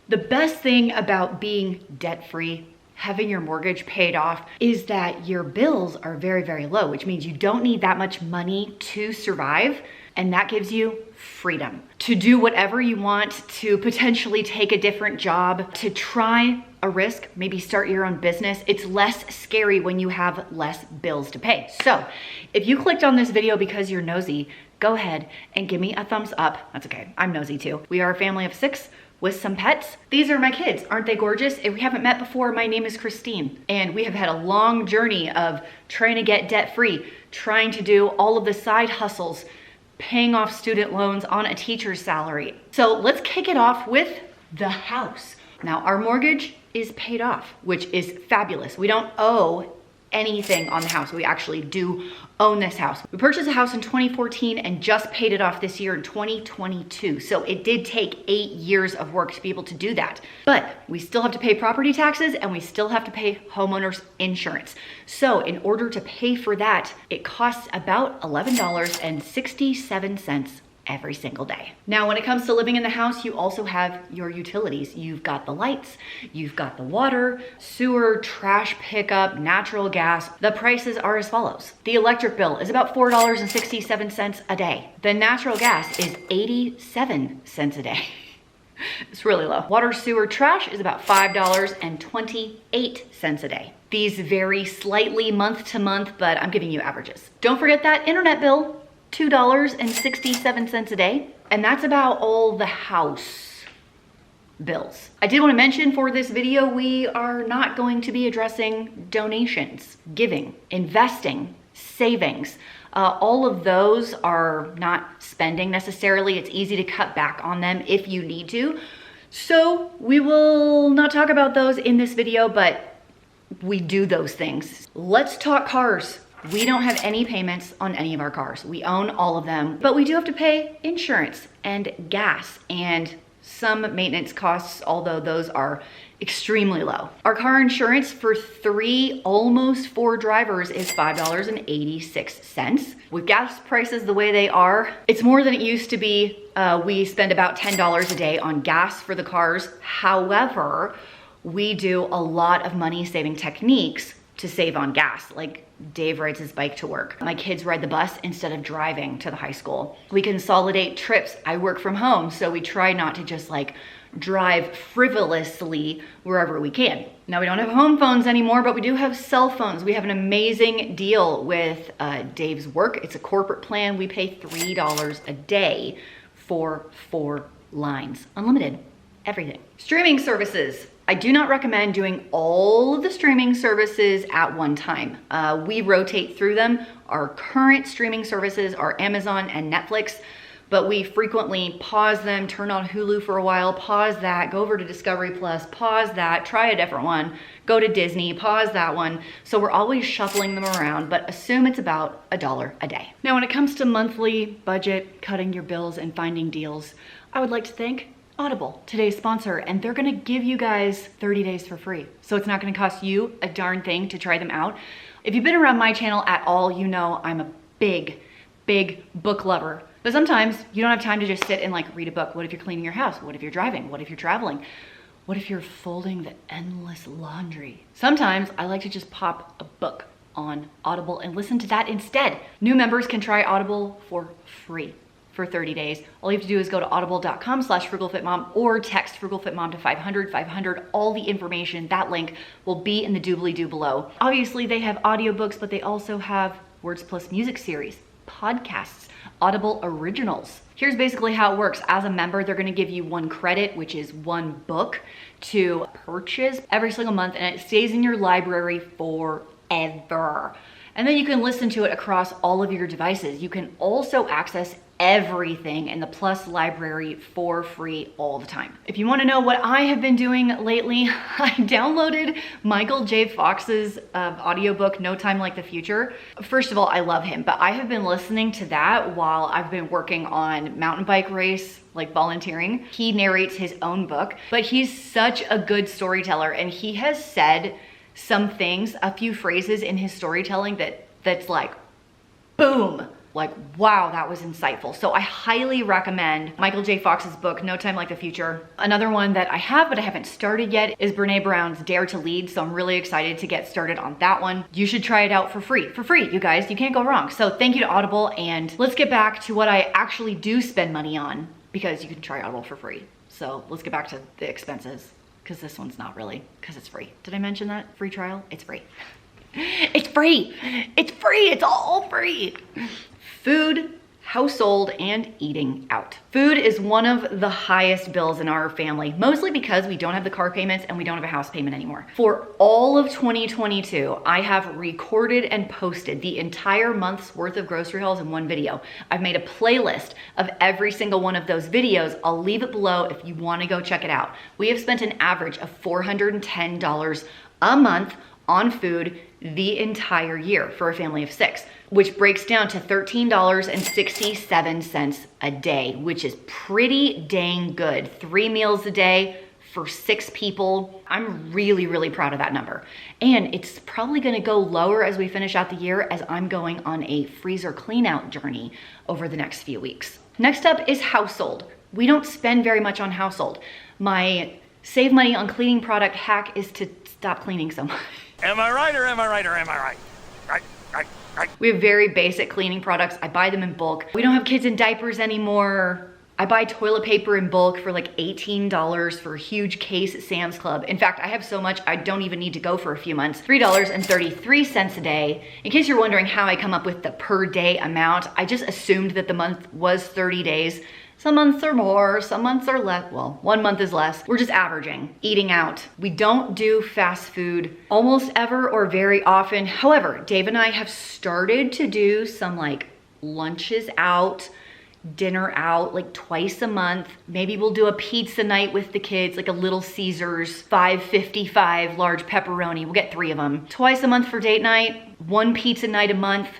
The best thing about being debt-free, having your mortgage paid off, is that your bills are very, very low, which means you don't need that much money to survive. And that gives you freedom to do whatever you want, to potentially take a different job, to try a risk, maybe start your own business. It's less scary when you have less bills to pay. So if you clicked on this video because you're nosy, go ahead and give me a thumbs up. That's okay, I'm nosy too. We are a family of 6 with some pets. These are my kids. Aren't they gorgeous? If we haven't met before, my name is Christine, and we have had a long journey of trying to get debt-free, trying to do all of the side hustles, paying off student loans on a teacher's salary. So let's kick it off with the house. Now, our mortgage is paid off, which is fabulous. We don't owe anything on the house. We actually do own this house. We purchased a house in 2014 and just paid it off this year in 2022. So it did take 8 years of work to be able to do that. But we still have to pay property taxes and we still have to pay homeowners insurance. So in order to pay for that, it costs about $11.67 every single day. Now, when it comes to living in the house, you also have your utilities. You've got the lights, you've got the water, sewer, trash pickup, natural gas. The prices are as follows. The electric bill is about $4.67 a day. The natural gas is 87 cents a day. It's really low. Water, sewer, trash is about $5.28 a day. These vary slightly month to month, but I'm giving you averages. Don't forget that internet bill, $2.67 a day. And that's about all the house bills. I did want to mention for this video, we are not going to be addressing donations, giving, investing, savings. All of those are not spending necessarily. It's easy to cut back on them if you need to. So we will not talk about those in this video, but we do those things. Let's talk cars. We don't have any payments on any of our cars. We own all of them, but we do have to pay insurance and gas and some maintenance costs, although those are extremely low. Our car insurance for 3, almost 4 drivers is $5.86. With gas prices the way they are, it's more than it used to be. We spend about $10 a day on gas for the cars. However, we do a lot of money saving techniques to save on gas, like Dave rides his bike to work. My kids ride the bus instead of driving to the high school. We consolidate trips. I work from home, so we try not to just like drive frivolously wherever we can. Now, we don't have home phones anymore, but we do have cell phones. We have an amazing deal with Dave's work. It's a corporate plan. We pay $3 a day for 4 lines. Unlimited, everything. Streaming services. I do not recommend doing all of the streaming services at one time. We rotate through them. Our current streaming services are Amazon and Netflix, but we frequently pause them, turn on Hulu for a while, pause that, go over to Discovery Plus, pause that, try a different one, go to Disney, pause that one. So we're always shuffling them around, but assume it's about $1 a day. Now, when it comes to monthly budget, cutting your bills and finding deals, I would like to thank Audible, today's sponsor, and they're gonna give you guys 30 days for free. So it's not gonna cost you a darn thing to try them out. If you've been around my channel at all, you know I'm a big book lover. But sometimes you don't have time to just sit and like read a book. What if you're cleaning your house? What if you're driving? What if you're traveling? What if you're folding the endless laundry? Sometimes I like to just pop a book on Audible and listen to that instead. New members can try Audible for free for 30 days. All you have to do is go to audible.com/frugalfitmom or text frugalfitmom to 500. All the information, that link will be in the doobly-doo below. Obviously, they have audiobooks, but they also have Words Plus music series, podcasts, Audible originals. Here's basically how it works. As a member, they're gonna give you 1 credit, which is 1 book to purchase every single month, and it stays in your library forever. And then you can listen to it across all of your devices. You can also access everything in the Plus library for free all the time. If you want to know what I have been doing lately, I downloaded Michael J. Fox's audiobook, No Time Like the Future. First of all, I love him, but I have been listening to that while I've been working on mountain bike race, like volunteering. He narrates his own book, but he's such a good storyteller, and he has said some things, a few phrases in his storytelling that's like, boom, Like, wow, that was insightful. So I highly recommend Michael J. Fox's book, No Time Like the Future. Another one that I have, but I haven't started yet, is Brene Brown's Dare to Lead. So I'm really excited to get started on that one. You should try it out for free. For free, you guys, you can't go wrong. So thank you to Audible, and let's get back to what I actually do spend money on, because you can try Audible for free. So let's get back to the expenses, because this one's not really, because it's free. Did I mention that? Free trial? It's free. It's free. It's free. It's all free. Food, household, and eating out. Food is one of the highest bills in our family, mostly because we don't have the car payments and we don't have a house payment anymore. For all of 2022, I have recorded and posted the entire month's worth of grocery hauls in one video. I've made a playlist of every single one of those videos. I'll leave it below if you want to go check it out. We have spent an average of $410 a month on food the entire year for a family of 6, which breaks down to $13.67 a day, which is pretty dang good. 3 meals a day for 6 people. I'm really, really proud of that number. And it's probably gonna go lower as we finish out the year, as I'm going on a freezer clean out journey over the next few weeks. Next up is household. We don't spend very much on household. My save money on cleaning product hack is to stop cleaning so much. Am I right or am I right or am I right? Right. We have very basic cleaning products. I buy them in bulk. We don't have kids in diapers anymore. I buy toilet paper in bulk for like $18 for a huge case at Sam's Club. In fact, I have so much I don't even need to go for a few months. $3.33 a day. In case you're wondering how I come up with the per day amount, I just assumed that the month was 30 days. Some months are more, some months are less. Well, 1 month is less. We're just averaging. Eating out. We don't do fast food almost ever or very often. However, Dave and I have started to do some like lunches out, dinner out, like twice a month. Maybe we'll do a pizza night with the kids, like a Little Caesars, $5.55 large pepperoni. We'll get 3 of them. Twice a month for date night, 1 pizza night a month.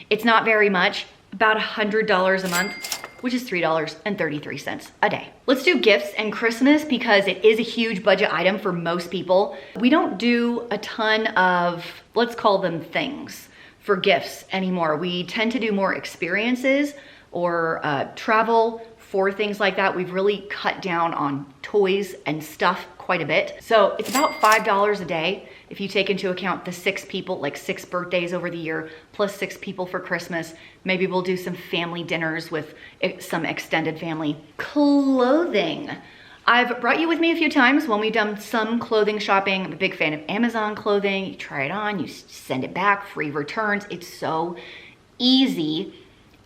It's not very much, about $100 a month, which is $3.33 a day. Let's do gifts and Christmas, because it is a huge budget item for most people. We don't do a ton of, let's call them things, for gifts anymore. We tend to do more experiences or travel for things like that. We've really cut down on toys and stuff quite a bit. So it's about $5 a day if you take into account the 6 people, like 6 birthdays over the year, plus 6 people for Christmas. Maybe we'll do some family dinners with some extended family. Clothing. I've brought you with me a few times when we've done some clothing shopping. I'm a big fan of Amazon clothing. You try it on, you send it back, free returns. It's so easy.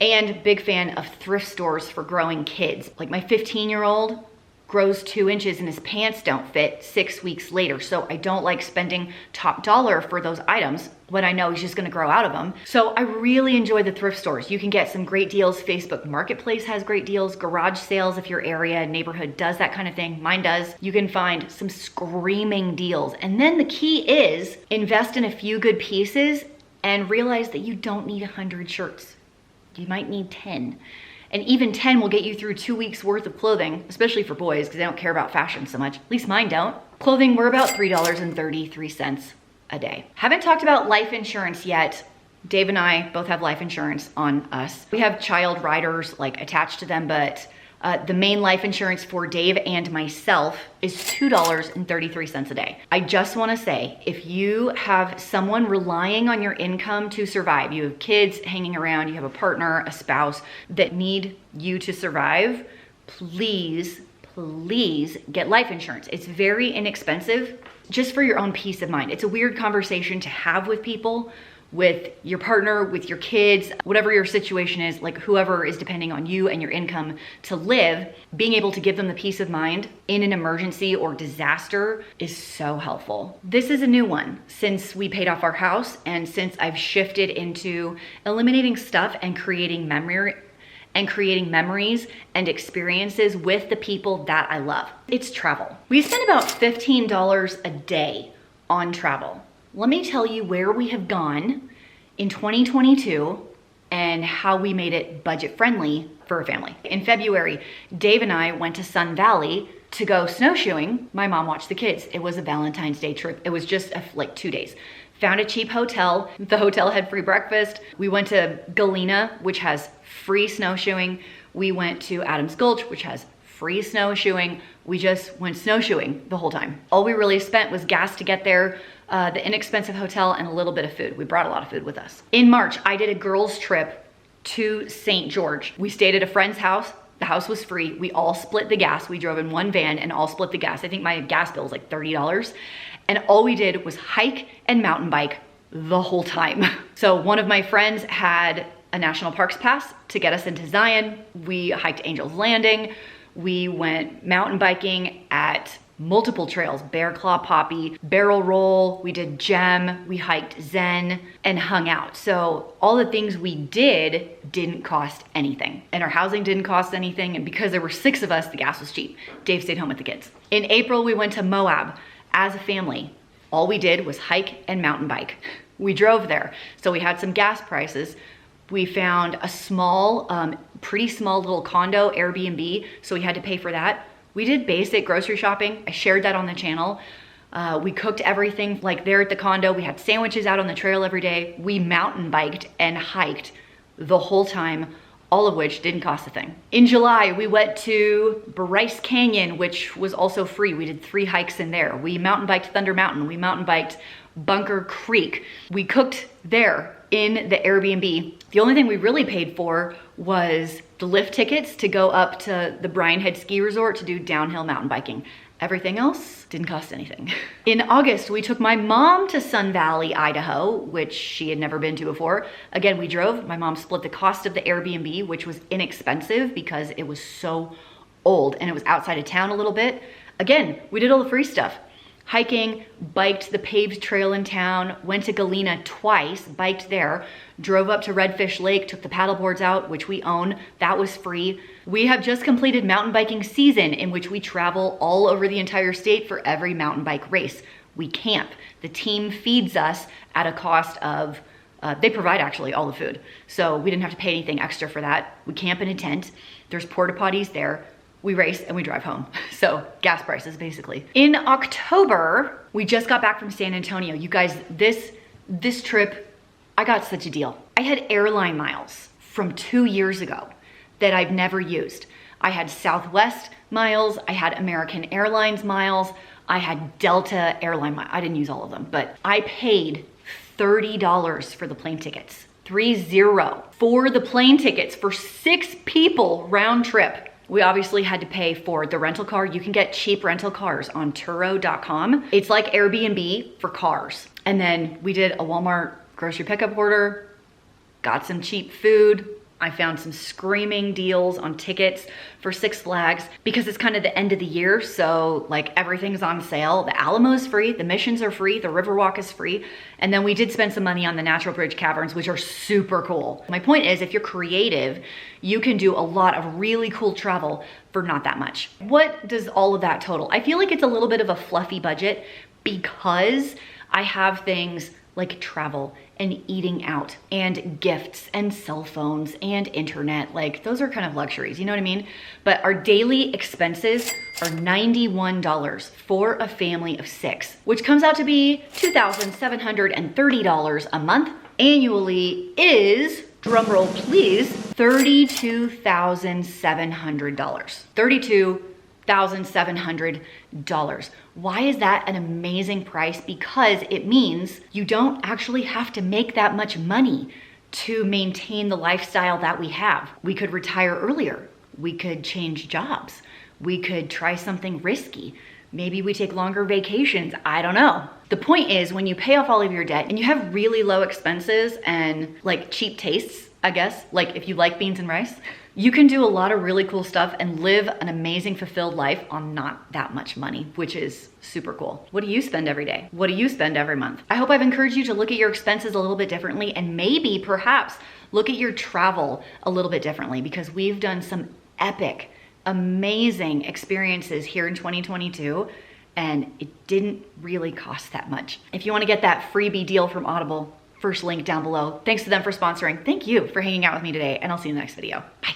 And big fan of thrift stores for growing kids. Like my 15-year-old grows 2 inches and his pants don't fit 6 weeks later. So I don't like spending top dollar for those items when I know he's just gonna grow out of them. So I really enjoy the thrift stores. You can get some great deals. Facebook Marketplace has great deals. Garage sales, if your area, neighborhood does that kind of thing. Mine does. You can find some screaming deals. And then the key is invest in a few good pieces and realize that you don't need 100 shirts. You might need 10. And even 10 will get you through 2 weeks worth of clothing, especially for boys, because they don't care about fashion so much. At least mine don't. Clothing, we're about $3.33 a day. Haven't talked about life insurance yet. Dave and I both have life insurance on us. We have child riders like attached to them, but the main life insurance for Dave and myself is $2.33 a day. I just wanna say, if you have someone relying on your income to survive, you have kids hanging around, you have a partner, a spouse that need you to survive, please get life insurance. It's very inexpensive, just for your own peace of mind. It's a weird conversation to have with people, with your partner, with your kids, whatever your situation is, like whoever is depending on you and your income to live, being able to give them the peace of mind in an emergency or disaster is so helpful. This is a new one since we paid off our house and since I've shifted into eliminating stuff and creating memories and experiences with the people that I love. It's travel. We spend about $15 a day on travel. Let me tell you where we have gone in 2022 and how we made it budget friendly for a family. In February, Dave and I went to Sun Valley to go snowshoeing. My mom watched the kids. It was a Valentine's Day trip. It was just like 2 days. found a cheap hotel. The hotel had free breakfast. We went to Galena, which has free snowshoeing. We went to Adams Gulch, which has free snowshoeing. We just went snowshoeing the whole time. All we really spent was gas to get there, the inexpensive hotel, and a little bit of food. We brought a lot of food with us. In March, I did a girls' trip to St. George. We stayed at a friend's house. The house was free. We all split the gas. We drove in one van and all split the gas. I think my gas bill was like $30. And all we did was hike and mountain bike the whole time. So one of my friends had a national parks pass to get us into Zion. We hiked Angel's Landing. We went mountain biking at multiple trails, Bear Claw Poppy, Barrel Roll, we did Gem, we hiked Zen, and hung out. So all the things we did didn't cost anything. And our housing didn't cost anything. And because there were 6 of us, the gas was cheap. Dave stayed home with the kids. In April, we went to Moab as a family. All we did was hike and mountain bike. We drove there. So we had some gas prices. We found a small, pretty small little condo, Airbnb. So we had to pay for that. We did basic grocery shopping. I shared that on the channel. We cooked everything like there at the condo. We had sandwiches out on the trail every day. We mountain biked and hiked the whole time, all of which didn't cost a thing. In July, we went to Bryce Canyon, which was also free. We did 3 hikes in there. We mountain biked Thunder Mountain. We mountain biked Bunker Creek. We cooked there in the Airbnb. The only thing we really paid for was the lift tickets to go up to the Bryan Head Ski Resort to do downhill mountain biking. Everything else didn't cost anything. In August, we took my mom to Sun Valley, Idaho, which she had never been to before. Again, we drove. My mom split the cost of the Airbnb, which was inexpensive because it was so old and it was outside of town a little bit. Again, we did all the free stuff. Hiking, biked the paved trail in town, went to Galena twice, biked there, drove up to Redfish Lake, took the paddle boards out, which we own. That was free. We have just completed mountain biking season, in which we travel all over the entire state for every mountain bike race. We camp. The team feeds us at a cost of, they provide actually all the food. So we didn't have to pay anything extra for that. We camp in a tent. There's porta potties there. We race and we drive home. So gas prices basically. In October, we just got back from San Antonio. You guys, this trip, I got such a deal. I had airline miles from 2 years ago that I've never used. I had Southwest miles, I had American Airlines miles, I had Delta airline miles. I didn't use all of them, but I paid $30 for the plane tickets. 30 for the plane tickets for 6 people round trip. We obviously had to pay for the rental car. You can get cheap rental cars on Turo.com. It's like Airbnb for cars. And then we did a Walmart grocery pickup order, got some cheap food. I found some screaming deals on tickets for Six Flags because it's kind of the end of the year. So like everything's on sale. The Alamo's free, the missions are free, the Riverwalk is free. And then we did spend some money on the Natural Bridge Caverns, which are super cool. My point is, if you're creative, you can do a lot of really cool travel for not that much. What does all of that total? I feel like it's a little bit of a fluffy budget because I have things like travel and eating out and gifts and cell phones and internet. Like those are kind of luxuries, you know what I mean? But our daily expenses are $91 for a family of 6, which comes out to be $2,730 a month. Annually is, drumroll please, $32,700. $32,700. Why is that an amazing price? Because it means you don't actually have to make that much money to maintain the lifestyle that we have. We could retire earlier. We could change jobs. We could try something risky. Maybe we take longer vacations. I don't know. The point is, when you pay off all of your debt and you have really low expenses and like cheap tastes, I guess, like if you like beans and rice, you can do a lot of really cool stuff and live an amazing, fulfilled life on not that much money, which is super cool. What do you spend every day? What do you spend every month? I hope I've encouraged you to look at your expenses a little bit differently and maybe perhaps look at your travel a little bit differently, because we've done some epic, amazing experiences here in 2022 and it didn't really cost that much. If you want to get that freebie deal from Audible, first link down below. Thanks to them for sponsoring. Thank you for hanging out with me today, and I'll see you in the next video. Bye.